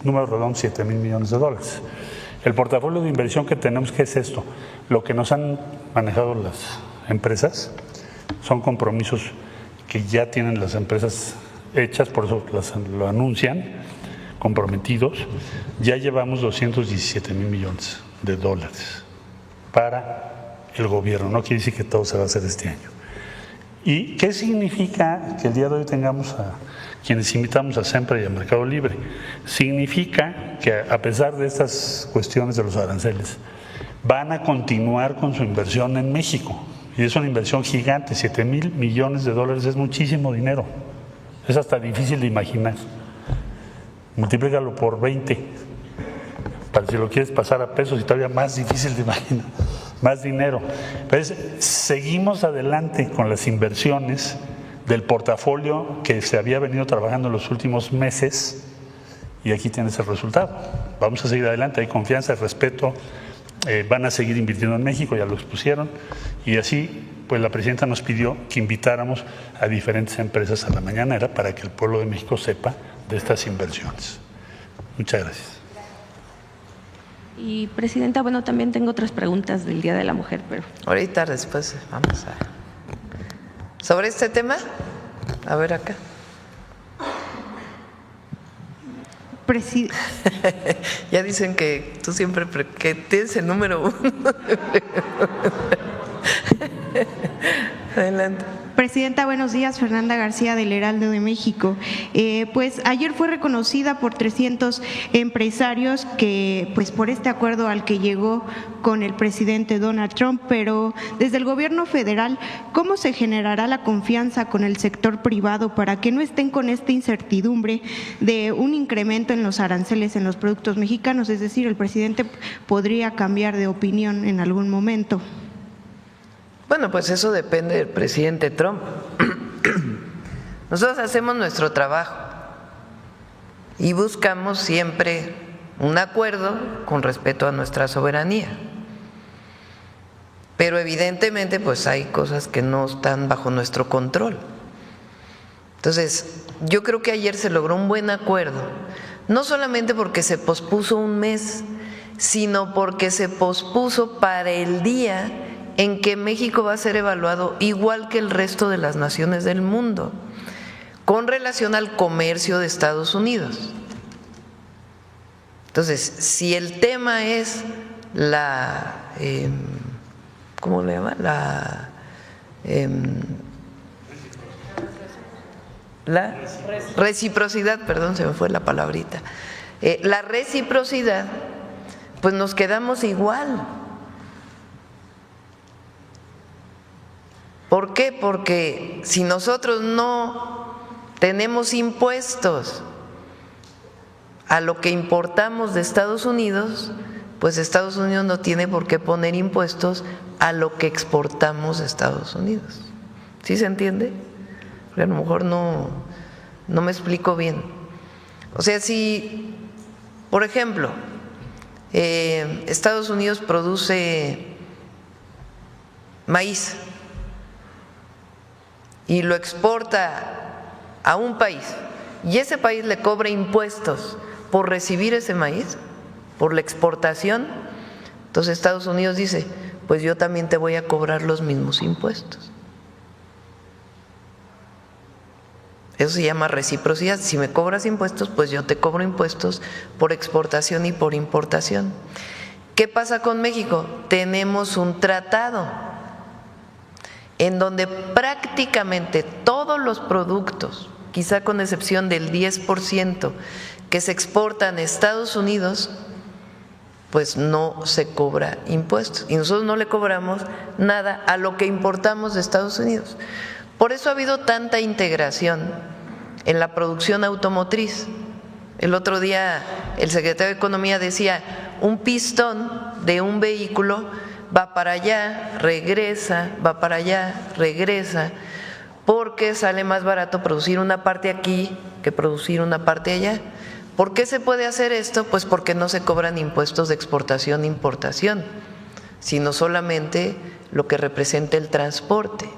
números redondos, $7,000 millones. El portafolio de inversión que tenemos, ¿qué es esto? Lo que nos han manejado las empresas son compromisos que ya tienen las empresas hechas, por eso lo anuncian, comprometidos. Ya llevamos $217,000 millones para el gobierno, no quiere decir que todo se va a hacer este año. ¿Y qué significa que el día de hoy tengamos a quienes invitamos a SEMPRA y a Mercado Libre? Significa que a pesar de estas cuestiones de los aranceles, van a continuar con su inversión en México. Y es una inversión gigante, $7,000 millones, es muchísimo dinero. Es hasta difícil de imaginar. Multiplícalo por 20, para si lo quieres pasar a pesos y todavía más difícil de imaginar, más dinero. Entonces, seguimos adelante con las inversiones del portafolio que se había venido trabajando en los últimos meses y aquí tienes el resultado. Vamos a seguir adelante, hay confianza, respeto. Van a seguir invirtiendo en México, ya lo expusieron, y así pues la presidenta nos pidió que invitáramos a diferentes empresas a la mañanera para que el pueblo de México sepa de estas inversiones. Muchas gracias. Y Presidenta, bueno, también tengo otras preguntas del Día de la Mujer, pero… Ahorita después vamos a… ¿Sobre este tema? A ver acá. Ya dicen que tú siempre que tienes el número 1. Adelante. Presidenta, buenos días. Fernanda García del Heraldo de México. Pues ayer fue reconocida por 300 empresarios que, pues por este acuerdo al que llegó con el presidente Donald Trump, pero desde el gobierno federal, ¿cómo se generará la confianza con el sector privado para que no estén con esta incertidumbre de un incremento en los aranceles en los productos mexicanos? Es decir, el presidente podría cambiar de opinión en algún momento. Bueno, pues eso depende del presidente Trump. Nosotros hacemos nuestro trabajo y buscamos siempre un acuerdo con respeto a nuestra soberanía. Pero evidentemente pues hay cosas que no están bajo nuestro control. Entonces, yo creo que ayer se logró un buen acuerdo, no solamente porque se pospuso un mes, sino porque se pospuso para el día en que México va a ser evaluado igual que el resto de las naciones del mundo con relación al comercio de Estados Unidos. Entonces, si el tema es la, ¿cómo le llama? La reciprocidad, perdón, se me fue la palabrita. La reciprocidad, pues nos quedamos igual. ¿Por qué? Porque si nosotros no tenemos impuestos a lo que importamos de Estados Unidos, pues Estados Unidos no tiene por qué poner impuestos a lo que exportamos de Estados Unidos. ¿Sí se entiende? Porque a lo mejor no me explico bien. O sea, si, por ejemplo, Estados Unidos produce maíz y lo exporta a un país y ese país le cobra impuestos por recibir ese maíz, por la exportación, entonces Estados Unidos dice, pues yo también te voy a cobrar los mismos impuestos. Eso se llama reciprocidad. Si me cobras impuestos, pues yo te cobro impuestos por exportación y por importación. ¿Qué pasa con México? Tenemos un tratado en donde prácticamente todos los productos, quizá con excepción del 10% que se exportan a Estados Unidos, pues no se cobra impuestos. Y nosotros no le cobramos nada a lo que importamos de Estados Unidos. Por eso ha habido tanta integración en la producción automotriz. El otro día el secretario de Economía decía, un pistón de un vehículo va para allá, regresa, va para allá, regresa, porque sale más barato producir una parte aquí que producir una parte allá. ¿Por qué se puede hacer esto? Pues porque no se cobran impuestos de exportación e importación, sino solamente lo que representa el transporte.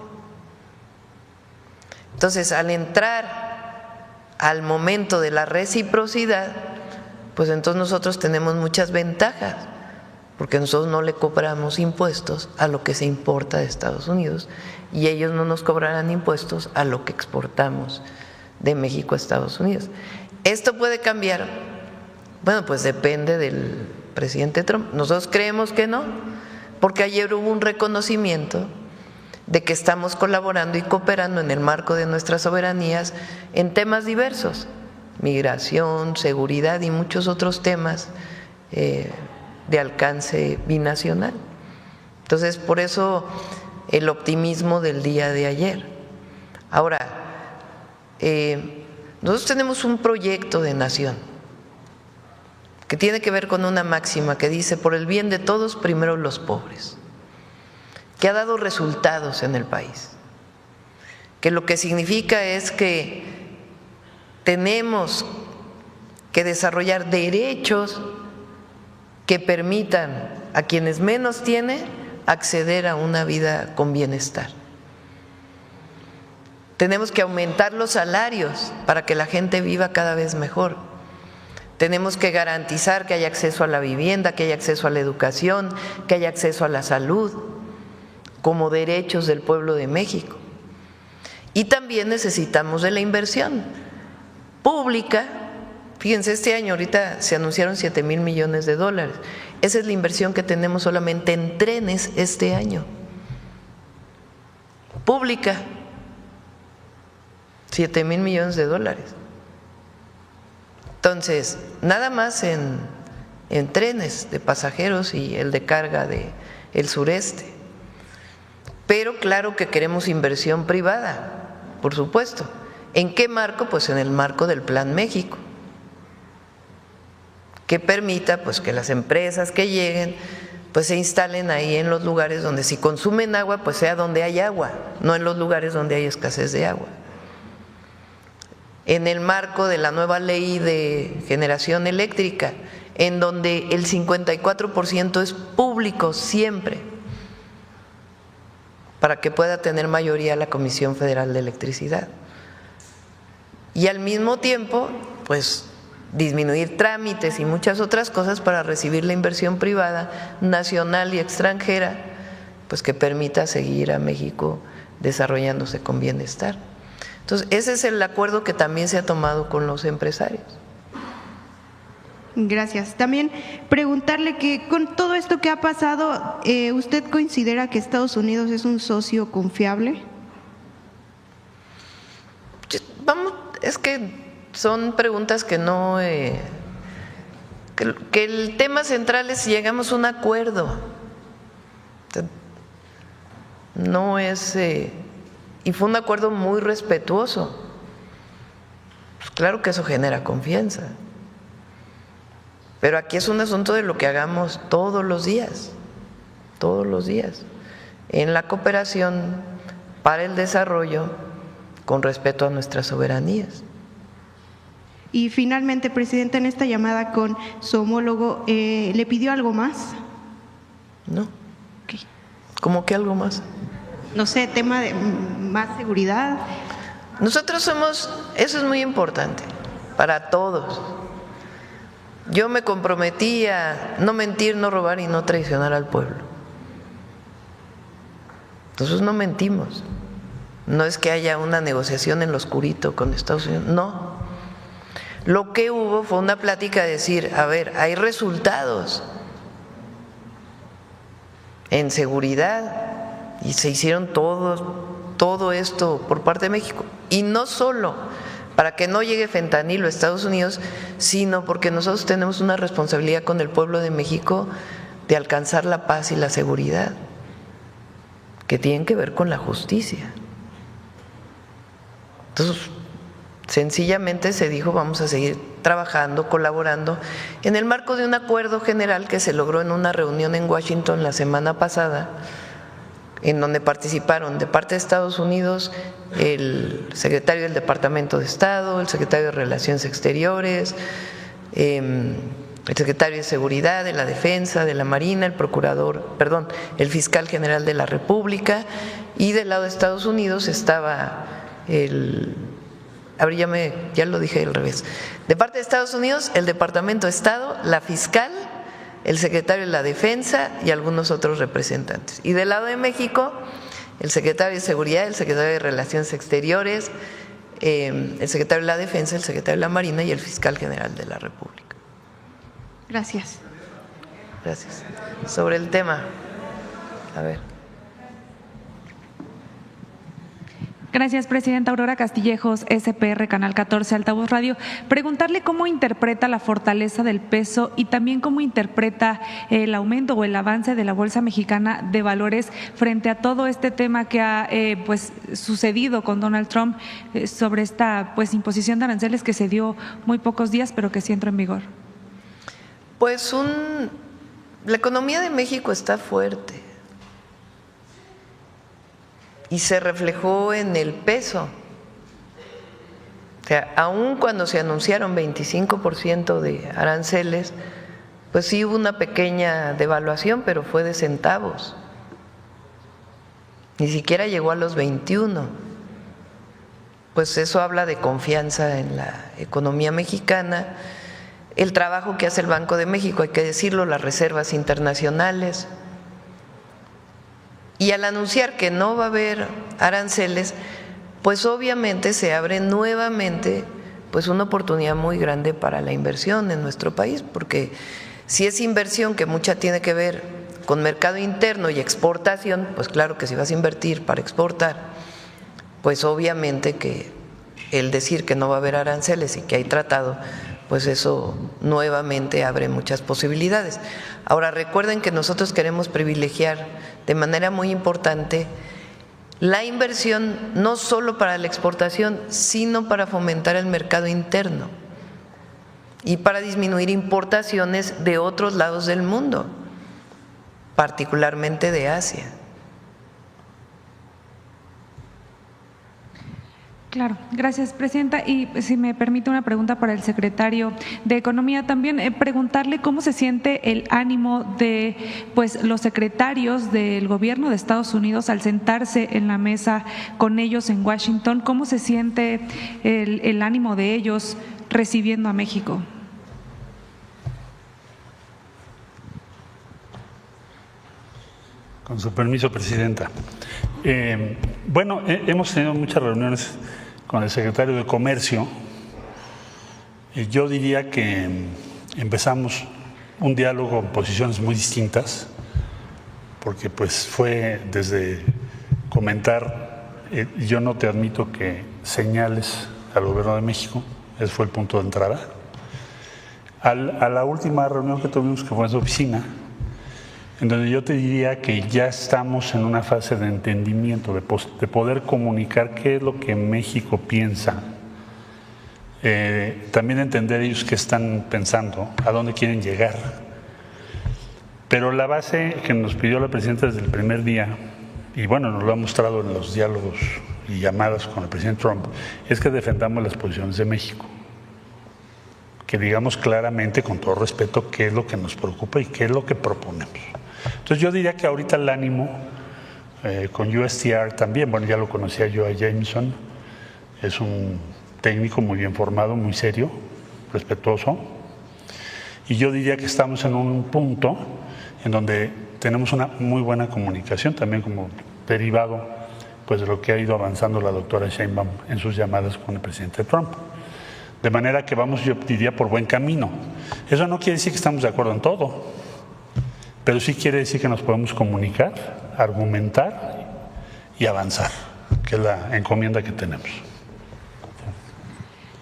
Entonces, al entrar al momento de la reciprocidad, pues entonces nosotros tenemos muchas ventajas, porque nosotros no le cobramos impuestos a lo que se importa de Estados Unidos y ellos no nos cobrarán impuestos a lo que exportamos de México a Estados Unidos. ¿Esto puede cambiar? Bueno, pues depende del presidente Trump. Nosotros creemos que no, porque ayer hubo un reconocimiento de que estamos colaborando y cooperando en el marco de nuestras soberanías en temas diversos, migración, seguridad y muchos otros temas de alcance binacional. Entonces, por eso el optimismo del día de ayer. Ahora, nosotros tenemos un proyecto de nación que tiene que ver con una máxima que dice, por el bien de todos, primero los pobres, que ha dado resultados en el país, que lo que significa es que tenemos que desarrollar derechos que permitan a quienes menos tienen acceder a una vida con bienestar. Tenemos que aumentar los salarios para que la gente viva cada vez mejor. Tenemos que garantizar que haya acceso a la vivienda, que haya acceso a la educación, que haya acceso a la salud, como derechos del pueblo de México. Y también necesitamos de la inversión pública. Fíjense, este año ahorita se anunciaron 7,000 millones de dólares. Esa es la inversión que tenemos solamente en trenes este año. Pública, 7,000 millones de dólares. Entonces, nada más en trenes de pasajeros y el de carga del sureste. Pero claro que queremos inversión privada, por supuesto. ¿En qué marco? Pues en el marco del Plan México, que permita pues que las empresas que lleguen pues se instalen ahí en los lugares donde si consumen agua pues sea donde hay agua, no en los lugares donde hay escasez de agua. En el marco de la nueva ley de generación eléctrica, en donde el 54% es público siempre, para que pueda tener mayoría la Comisión Federal de Electricidad. Y al mismo tiempo, pues disminuir trámites y muchas otras cosas para recibir la inversión privada, nacional y extranjera, pues que permita seguir a México desarrollándose con bienestar. Entonces, ese es el acuerdo que también se ha tomado con los empresarios. Gracias. También preguntarle que con todo esto que ha pasado, ¿usted considera que Estados Unidos es un socio confiable? Vamos, es que son preguntas que no… que el tema central es si llegamos a un acuerdo. No es… y fue un acuerdo muy respetuoso. Pues claro que eso genera confianza. Pero aquí es un asunto de lo que hagamos todos los días, en la cooperación para el desarrollo con respeto a nuestras soberanías. Y finalmente, Presidenta, en esta llamada con su homólogo, ¿le pidió algo más? No. Okay. ¿Cómo que algo más? No sé, tema de más seguridad. Nosotros somos, eso es muy importante para todos. Yo me comprometí a no mentir, no robar y no traicionar al pueblo. Entonces no mentimos. No es que haya una negociación en lo oscurito con Estados Unidos, no. Lo que hubo fue una plática de decir, a ver, hay resultados en seguridad y se hicieron todo esto por parte de México. Y no solo para que no llegue fentanilo a Estados Unidos, sino porque nosotros tenemos una responsabilidad con el pueblo de México de alcanzar la paz y la seguridad, que tienen que ver con la justicia. Entonces, sencillamente se dijo, vamos a seguir trabajando, colaborando, en el marco de un acuerdo general que se logró en una reunión en Washington la semana pasada, en donde participaron de parte de Estados Unidos el secretario del Departamento de Estado, el secretario de Relaciones Exteriores, el secretario de Seguridad, de la Defensa, de la Marina, el fiscal general de la República, y del lado de Estados Unidos estaba ya lo dije al revés, de parte de Estados Unidos el Departamento de Estado, la fiscal, el secretario de la Defensa y algunos otros representantes. Y del lado de México, el secretario de Seguridad, el secretario de Relaciones Exteriores, el secretario de la Defensa, el secretario de la Marina y el fiscal general de la República. Gracias. Gracias. Sobre el tema, a ver. Gracias, Presidenta. Aurora Castillejos, SPR, Canal 14, Altavoz Radio. Preguntarle cómo interpreta la fortaleza del peso y también cómo interpreta el aumento o el avance de la Bolsa Mexicana de Valores frente a todo este tema que ha sucedido con Donald Trump sobre esta imposición de aranceles que se dio muy pocos días, pero que sí entró en vigor. Pues la economía de México está fuerte. Y se reflejó en el peso. O sea, aun cuando se anunciaron 25% de aranceles, pues sí hubo una pequeña devaluación, pero fue de centavos. Ni siquiera llegó a los 21. pues eso habla de confianza en la economía mexicana, el trabajo que hace el Banco de México, hay que decirlo, las reservas internacionales. Y al anunciar que no va a haber aranceles, pues obviamente se abre nuevamente pues una oportunidad muy grande para la inversión en nuestro país, porque si es inversión que mucha tiene que ver con mercado interno y exportación, pues claro que si vas a invertir para exportar, pues obviamente que el decir que no va a haber aranceles y que hay tratado, pues eso nuevamente abre muchas posibilidades. Ahora recuerden que nosotros queremos privilegiar de manera muy importante la inversión no solo para la exportación, sino para fomentar el mercado interno y para disminuir importaciones de otros lados del mundo, particularmente de Asia. Claro, gracias, presidenta. Y si me permite una pregunta para el secretario de Economía también, preguntarle cómo se siente el ánimo de pues los secretarios del gobierno de Estados Unidos al sentarse en la mesa con ellos en Washington, cómo se siente el ánimo de ellos recibiendo a México. Con su permiso, presidenta. Bueno, hemos tenido muchas reuniones con el secretario de Comercio y yo diría que empezamos un diálogo en posiciones muy distintas, porque pues fue desde comentar, yo no te admito que señales al gobierno de México, ese fue el punto de entrada, a la última reunión que tuvimos, que fue en su oficina, en donde yo te diría que ya estamos en una fase de entendimiento, de poder comunicar qué es lo que México piensa, también entender ellos qué están pensando, a dónde quieren llegar. Pero la base que nos pidió la presidenta desde el primer día, y bueno, nos lo ha mostrado en los diálogos y llamadas con el presidente Trump, es que defendamos las posiciones de México, que digamos claramente, con todo respeto, qué es lo que nos preocupa y qué es lo que proponemos. Entonces yo diría que ahorita el ánimo con USTR también, bueno, ya lo conocía yo a Jameson, es un técnico muy bien formado, muy serio, respetuoso, y yo diría que estamos en un punto en donde tenemos una muy buena comunicación, también como derivado pues de lo que ha ido avanzando la doctora Sheinbaum en sus llamadas con el presidente Trump. De manera que vamos, yo diría, por buen camino. Eso no quiere decir que estamos de acuerdo en todo, pero sí quiere decir que nos podemos comunicar, argumentar y avanzar, que es la encomienda que tenemos.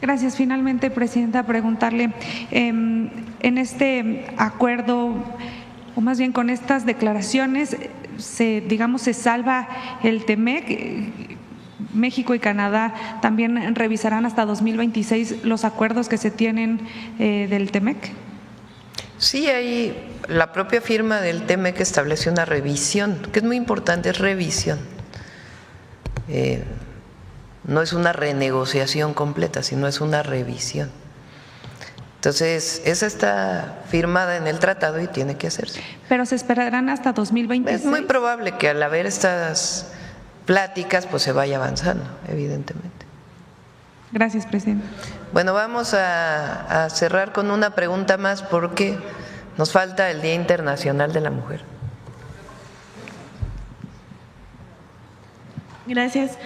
Gracias. Finalmente, presidenta, preguntarle, en este acuerdo, o más bien con estas declaraciones, se salva el TEMEC. México y Canadá también revisarán hasta 2026 los acuerdos que se tienen del TEMEC. Sí, ahí la propia firma del TEMEC establece una revisión, que es muy importante, es revisión. No es una renegociación completa, sino es una revisión. Entonces, esa está firmada en el tratado y tiene que hacerse. Pero se esperarán hasta 2026. Es muy probable que al haber estas pláticas, pues se vaya avanzando, evidentemente. Gracias, presidente. Bueno, vamos a cerrar con una pregunta más porque nos falta el Día Internacional de la Mujer. Gracias.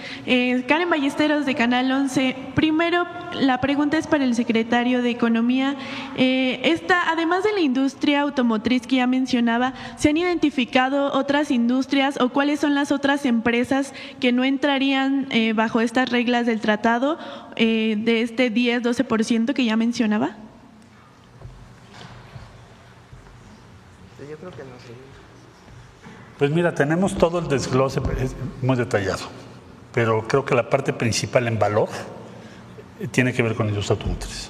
Karen Ballesteros, de Canal 11. Primero, la pregunta es para el secretario de Economía. Además de la industria automotriz que ya mencionaba, ¿se han identificado otras industrias o cuáles son las otras empresas que no entrarían bajo estas reglas del tratado de este 10-12% que ya mencionaba? Yo creo que no sé. Pues mira, tenemos todo el desglose muy detallado, pero creo que la parte principal en valor tiene que ver con industria automotriz.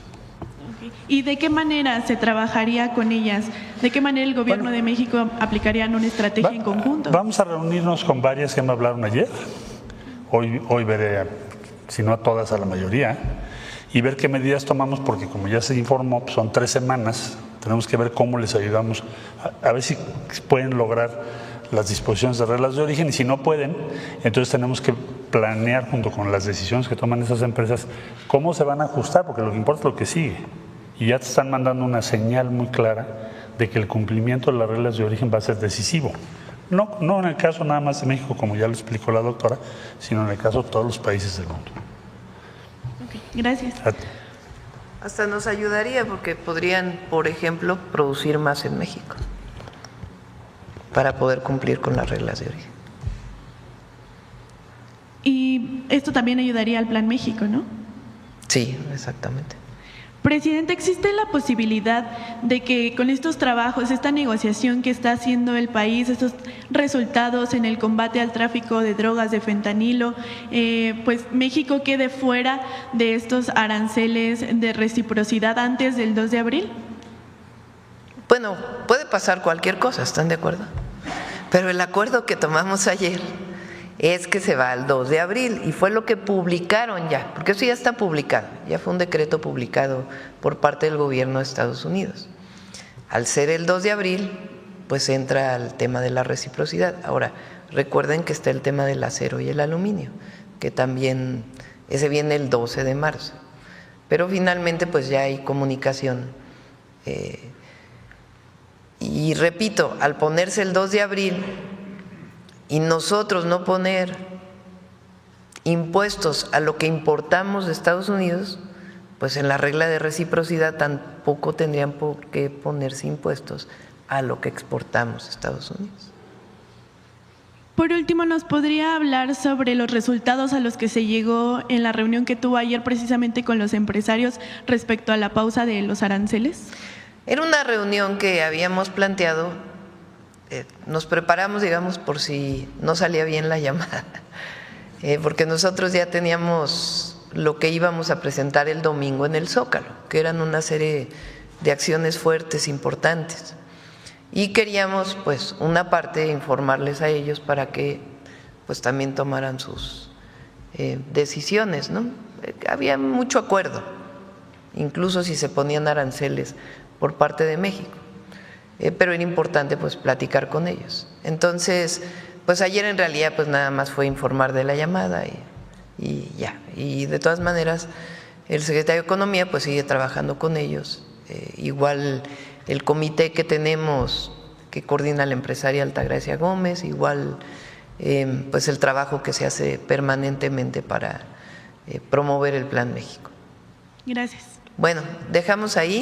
¿Y de qué manera se trabajaría con ellas? ¿De qué manera el gobierno de México aplicaría una estrategia en conjunto? Vamos a reunirnos con varias que me hablaron ayer. Hoy veré, si no a todas, a la mayoría, y ver qué medidas tomamos, porque como ya se informó, son 3 semanas, tenemos que ver cómo les ayudamos, a ver si pueden lograr las disposiciones de reglas de origen, y si no pueden, entonces tenemos que planear junto con las decisiones que toman esas empresas cómo se van a ajustar, porque lo que importa es lo que sigue. Y ya te están mandando una señal muy clara de que el cumplimiento de las reglas de origen va a ser decisivo. No en el caso nada más de México, como ya lo explicó la doctora, sino en el caso de todos los países del mundo. Okay, gracias. Hasta nos ayudaría porque podrían, por ejemplo, producir más en México para poder cumplir con las reglas de origen. Y esto también ayudaría al Plan México, ¿no? Sí, exactamente. Presidente, ¿existe la posibilidad de que con estos trabajos, esta negociación que está haciendo el país, estos resultados en el combate al tráfico de drogas, de fentanilo, pues México quede fuera de estos aranceles de reciprocidad antes del 2 de abril? Bueno, puede pasar cualquier cosa, ¿están de acuerdo? Pero el acuerdo que tomamos ayer es que se va al 2 de abril y fue lo que publicaron ya, porque eso ya está publicado, ya fue un decreto publicado por parte del gobierno de Estados Unidos. Al ser el 2 de abril, pues entra el tema de la reciprocidad. Ahora, recuerden que está el tema del acero y el aluminio, que también, ese viene el 12 de marzo. Pero finalmente pues ya hay comunicación. Y repito, al ponerse el 2 de abril, y nosotros no poner impuestos a lo que importamos de Estados Unidos, pues en la regla de reciprocidad tampoco tendrían por qué ponerse impuestos a lo que exportamos a Estados Unidos. Por último, ¿nos podría hablar sobre los resultados a los que se llegó en la reunión que tuvo ayer precisamente con los empresarios respecto a la pausa de los aranceles? Era una reunión que habíamos planteado. Nos preparamos, digamos, por si no salía bien la llamada, porque nosotros ya teníamos lo que íbamos a presentar el domingo en el Zócalo, que eran una serie de acciones fuertes, importantes, y queríamos, pues, una parte informarles a ellos para que, pues, también tomaran sus decisiones, ¿no? Había mucho acuerdo, incluso si se ponían aranceles por parte de México. Pero era importante pues platicar con ellos. Entonces, pues ayer en realidad pues nada más fue informar de la llamada y ya. Y de todas maneras el secretario de Economía pues sigue trabajando con ellos. Igual el comité que tenemos que coordina la empresaria Altagracia Gómez, igual pues el trabajo que se hace permanentemente para promover el Plan México. Gracias. Bueno, dejamos ahí.